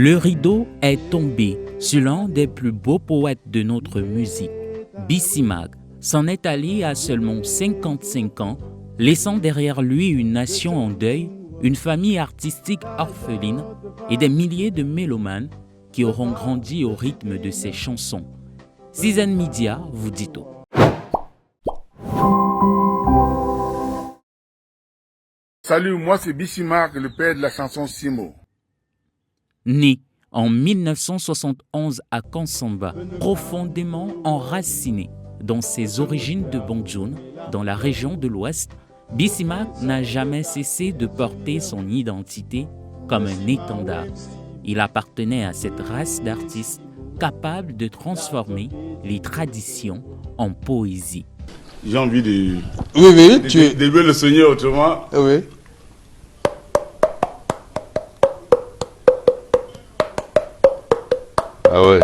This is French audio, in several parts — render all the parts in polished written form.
Le rideau est tombé sur l'un des plus beaux poètes de notre musique. Bissi Mag s'en est allé à seulement 55 ans, laissant derrière lui une nation en deuil, une famille artistique orpheline et des milliers de mélomanes qui auront grandi au rythme de ses chansons. Season Media vous dit tout. Salut, moi c'est Bissi Mag, le père de la chanson Simo. Né en 1971 à Kansamba, profondément enraciné dans ses origines de Banjoun, dans la région de l'Ouest, Bissi Mag n'a jamais cessé de porter son identité comme un étendard. Il appartenait à cette race d'artistes capables de transformer les traditions en poésie. J'ai envie de Oui, louer le Seigneur autrement. oui. Ah ouais.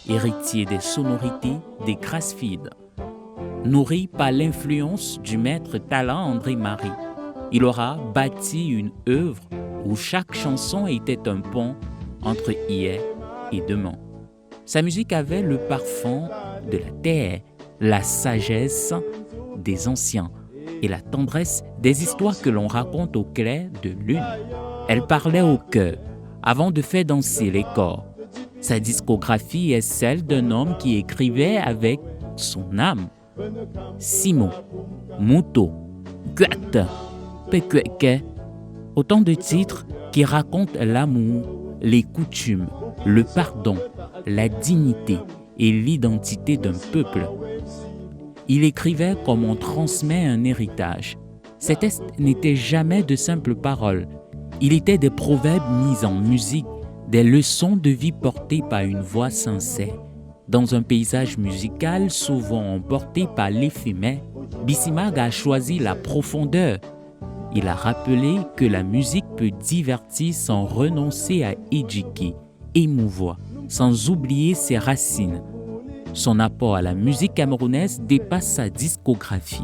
Héritier des sonorités des Grassfields. Nourri par l'influence du maître talent André Marie, il aura bâti une œuvre où chaque chanson était un pont entre hier et demain. Sa musique avait le parfum de la terre, la sagesse des anciens et la tendresse des histoires que l'on raconte au clair de lune. Elle parlait au cœur avant de faire danser les corps. Sa discographie est celle d'un homme qui écrivait avec son âme. Simo, Muto, Guata, Pekweke, autant de titres qui racontent l'amour, les coutumes, le pardon, la dignité et l'identité d'un peuple. Il écrivait comme on transmet un héritage. Ces textes n'étaient jamais de simples paroles. Il était des proverbes mis en musique, des leçons de vie portées par une voix sincère. Dans un paysage musical souvent emporté par l'éphémère, Bissi Mag a choisi la profondeur. Il a rappelé que la musique peut divertir sans renoncer à éduquer, émouvoir, sans oublier ses racines. Son apport à la musique camerounaise dépasse sa discographie.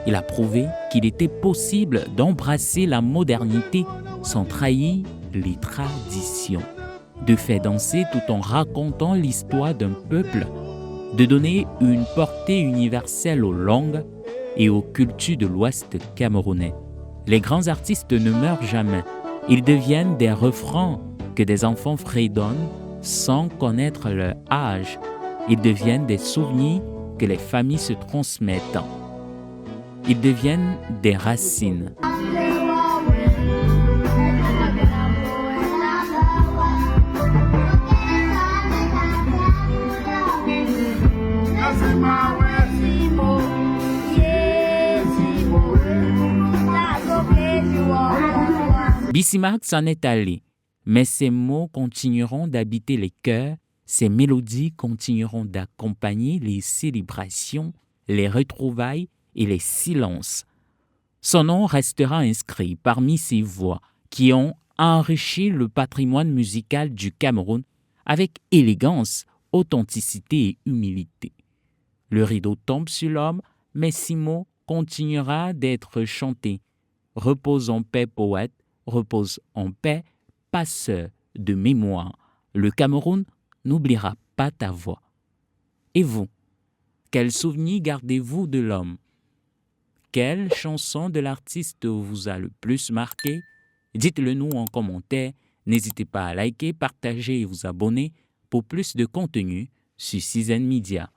Il a prouvé qu'il était possible d'embrasser la modernité sans trahir les traditions, de faire danser tout en racontant l'histoire d'un peuple, de donner une portée universelle aux langues et aux cultures de l'Ouest camerounais. Les grands artistes ne meurent jamais. Ils deviennent des refrains que des enfants fredonnent sans connaître leur âge. Ils deviennent des souvenirs que les familles se transmettent. Ils deviennent des racines. Bissi Mag s'en est allé, mais ses mots continueront d'habiter les cœurs, ses mélodies continueront d'accompagner les célébrations, les retrouvailles et les silences. Son nom restera inscrit parmi ces voix qui ont enrichi le patrimoine musical du Cameroun avec élégance, authenticité et humilité. Le rideau tombe sur l'homme, mais Simo continuera d'être chanté. Repose en paix, poète, repose en paix, passeur de mémoire. Le Cameroun n'oubliera pas ta voix. Et vous, quel souvenir gardez-vous de l'homme? Quelle chanson de l'artiste vous a le plus marqué? Dites-le nous en commentaire. N'hésitez pas à liker, partager et vous abonner pour plus de contenu sur Season Media.